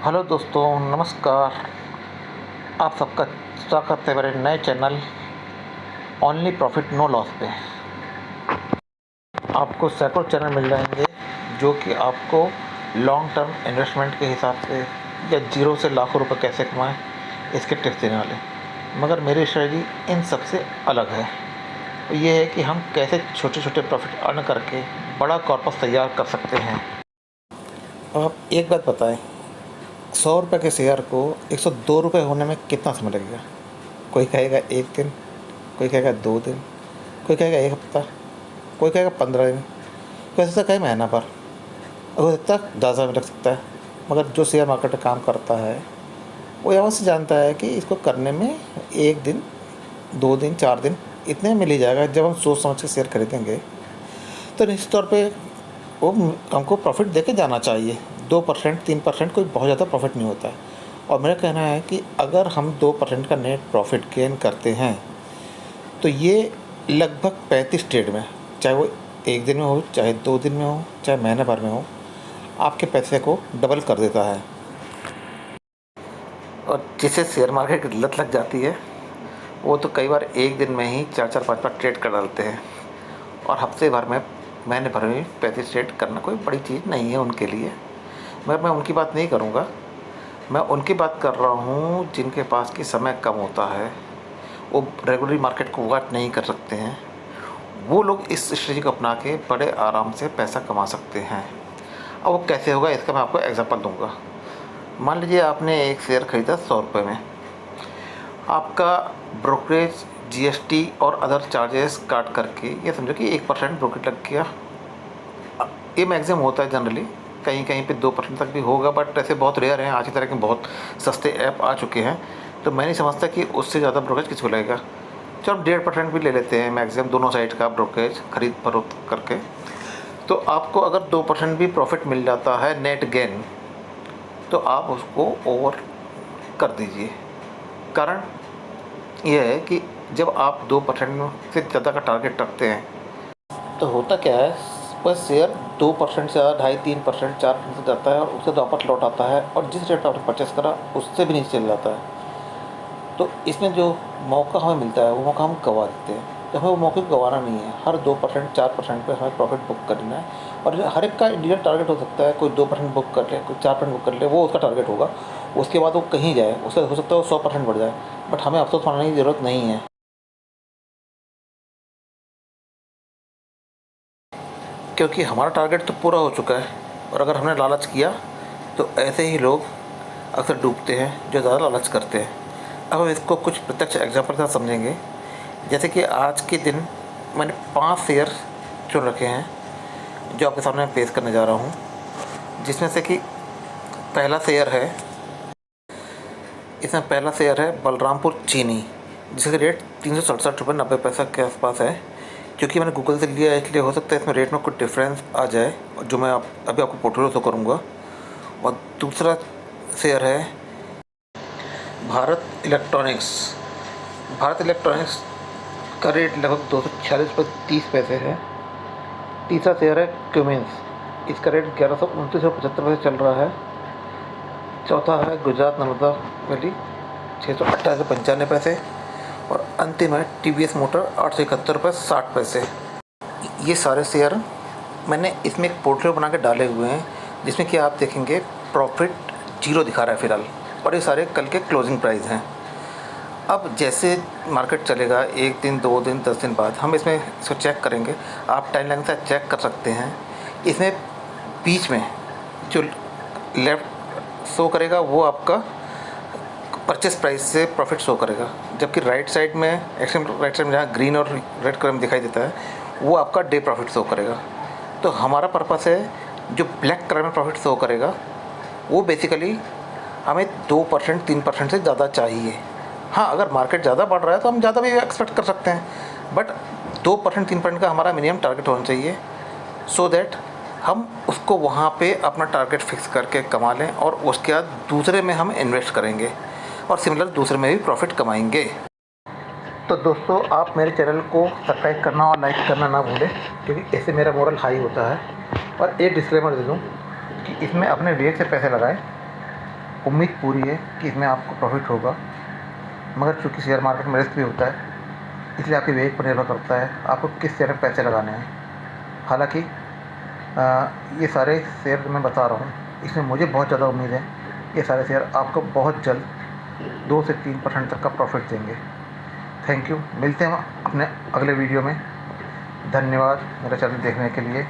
Hello दोस्तों, नमस्कार। आप सबका स्वागत है मेरे नए channel only profit no loss पे। आपको सैकड़ों चैनल मिल जाएंगे जो कि आपको लॉन्ग टर्म इन्वेस्टमेंट के हिसाब से या जीरो से लाखों रुपए कैसे कमाएं इसके टिप्स देने वाले। मगर मेरी स्ट्रेटजी इन सबसे अलग है। ये है कि हम कैसे छोटे छोटे प्रॉफिट अर्न करके बड़ा कॉर्पस तैयार कर सकते हैं। आप एक बात बताएं, 100 रुपये के शेयर को 102 रुपये होने में कितना समय लगेगा? कोई कहेगा 1 दिन, कोई कहेगा 2 दिन, कोई कहेगा 1 हफ्ता, कोई कहेगा 15 दिन, कोई ऐसा कहे महीना पर, और हो सकता है 10 दिन लग सकता है। मगर जो शेयर मार्केट में काम करता है वो यहाँ से जानता है कि इसको करने में 1 दिन, 2 दिन, 4 दिन इतने में मिल ही जाएगा। जब हम सोच समझ के शेयर खरीदेंगे तो निश्चित तौर पे वो हमको प्रॉफिट देके जाना चाहिए। 2%, 3% कोई बहुत ज़्यादा प्रॉफिट नहीं होता है। और मेरा कहना है कि अगर हम 2% का नेट प्रॉफिट गेन करते हैं तो ये लगभग 35 ट्रेड में, चाहे वो 1 दिन में हो, चाहे 2 दिन में हो, चाहे महीने भर में हो, आपके पैसे को डबल कर देता है। और जिसे शेयर मार्केट की लत लग जाती है वो तो कई बार 1 दिन में ही 4-4, 5-5 ट्रेड कर डालते हैं। और हफ्ते भर में, महीने भर में 35 ट्रेड करना कोई बड़ी चीज़ नहीं है उनके लिए। मगर मैं उनकी बात नहीं करूँगा। मैं उनकी बात कर रहा हूँ जिनके पास की समय कम होता है, वो रेगुलरली मार्केट को वॉच नहीं कर सकते हैं। वो लोग इस स्ट्रेटजी को अपना के बड़े आराम से पैसा कमा सकते हैं। अब वो कैसे होगा इसका मैं आपको एग्जांपल दूंगा। मान लीजिए आपने एक शेयर खरीदा 100 रुपये में। आपका ब्रोकरेज, जीएसटी और अदर चार्जेस काट करके ये समझो कि 1% ब्रोकरेज लग गया। ये मैक्सिमम होता है जनरली, कहीं कहीं पे 2% तक भी होगा, बट ऐसे बहुत रेयर हैं। आज की तरह के बहुत सस्ते ऐप आ चुके हैं, तो मैं नहीं समझता कि उससे ज़्यादा ब्रोकरेज किसको लगेगा। चलो हम 1.5% भी ले लेते हैं मैक्सिमम, दोनों साइड का ब्रोकरेज खरीद फरोख्त करके। तो आपको अगर 2% भी प्रॉफिट मिल जाता है नेट गेन, तो आप उसको ओवर कर दीजिए। कारण यह है कि जब आप 2% से ज़्यादा का टारगेट रखते हैं तो होता क्या है, वह शेयर 2% से ज़्यादा 2.5-3%, 4% से जाता है और उससे वापस लौट आता है, और जिस रेट पर आपने परचेस करा उससे भी नीचे चल जाता है। तो इसमें जो मौका हमें मिलता है वो मौका हम गंवा देते हैं। तो हमें वो मौके को गंवाना नहीं है। हर 2%, 4% पे हमें प्रॉफिट बुक करना है। और हर एक का इंडिविजुअल टारगेट हो सकता है। कोई 2% बुक कर ले, कोई 4% बुक कर ले, वो उसका टारगेट होगा। उसके बाद वो कहीं जाए, उससे हो सकता है वो 100% बढ़ जाए, बट हमें अफसोस मानने की ज़रूरत नहीं है, क्योंकि हमारा टारगेट तो पूरा हो चुका है। और अगर हमने लालच किया तो ऐसे ही लोग अक्सर डूबते हैं जो ज़्यादा लालच करते हैं। अब हम इसको कुछ प्रत्यक्ष एग्जाम्पल के साथ समझेंगे। जैसे कि आज के दिन मैंने 5 शेयर चुन रखे हैं जो आपके सामने पेश करने जा रहा हूँ, जिसमें से कि पहला शेयर है बलरामपुर चीनी, जिसका रेट 367 रुपये 90 पैसा के आसपास है। क्योंकि मैंने गूगल से लिया है इसलिए हो सकता है इसमें रेट में कुछ डिफरेंस आ जाए, जो मैं अभी आपको पोर्टफोलियो शो करूँगा। और दूसरा शेयर है भारत इलेक्ट्रॉनिक्स। भारत इलेक्ट्रॉनिक्स का रेट लगभग 246 रुपये 30 पैसे है। तीसरा शेयर है क्यूमिंस, इसका रेट 1129 रुपये 75 पैसे चल रहा है। चौथा है गुजरात नर्मदा वैली, 628 रुपये 95 पैसे। और अंतिम है टीवीएस मोटर, 871 रुपये 60 पैसे। ये सारे शेयर मैंने इसमें एक पोर्टफोलियो बना के डाले हुए हैं, जिसमें कि आप देखेंगे प्रॉफिट 0 दिखा रहा है फ़िलहाल, और ये सारे कल के क्लोजिंग प्राइस हैं। अब जैसे मार्केट चलेगा 1 दिन, 2 दिन, 10 दिन बाद हम इसमें इसको चेक करेंगे। आप टाइमलाइन से चेक कर सकते हैं। इसमें बीच में जो लेफ़्ट शो करेगा वो आपका परचेस प्राइस से प्रॉफिट शो करेगा, जबकि राइट साइड में, एक्सट्रीम राइट साइड में जहाँ ग्रीन और रेड कलर में दिखाई देता है, वो आपका डे प्रॉफिट शो करेगा। तो हमारा पर्पस है जो ब्लैक कलर में प्रॉफिट शो करेगा वो बेसिकली हमें 2%, 3% से ज़्यादा चाहिए। हाँ, अगर मार्केट ज़्यादा बढ़ रहा है तो हम ज़्यादा भी एक्सपेक्ट कर सकते हैं, बट 2%, 3% का हमारा मिनिमम टारगेट होना चाहिए, सो दैट हम उसको वहाँ पे अपना टारगेट फिक्स करके कमा लें, और उसके बाद दूसरे में हम इन्वेस्ट करेंगे और सिमिलर दूसरे में भी प्रॉफिट कमाएंगे। तो दोस्तों, आप मेरे चैनल को सब्सक्राइब करना और लाइक करना ना भूलें, क्योंकि इससे मेरा मोरल हाई होता है। और एक डिस्क्लेमर दे दूँ कि इसमें अपने विवेक से पैसे लगाएं, उम्मीद पूरी है कि इसमें आपको प्रॉफिट होगा, मगर चूँकि शेयर मार्केट में रिस्क भी होता है, इसलिए आपके विवेक पर निर्भर करता है आपको किस शेयर में पैसे लगाने हैं। हालाँकि ये सारे शेयर जो मैं बता रहा हूँ, इसमें मुझे बहुत ज़्यादा उम्मीद है ये सारे शेयर आपको बहुत जल्द 2 से 3% तक का प्रॉफिट देंगे। थैंक यू, मिलते हैं अपने अगले वीडियो में। धन्यवाद मेरा चैनल देखने के लिए।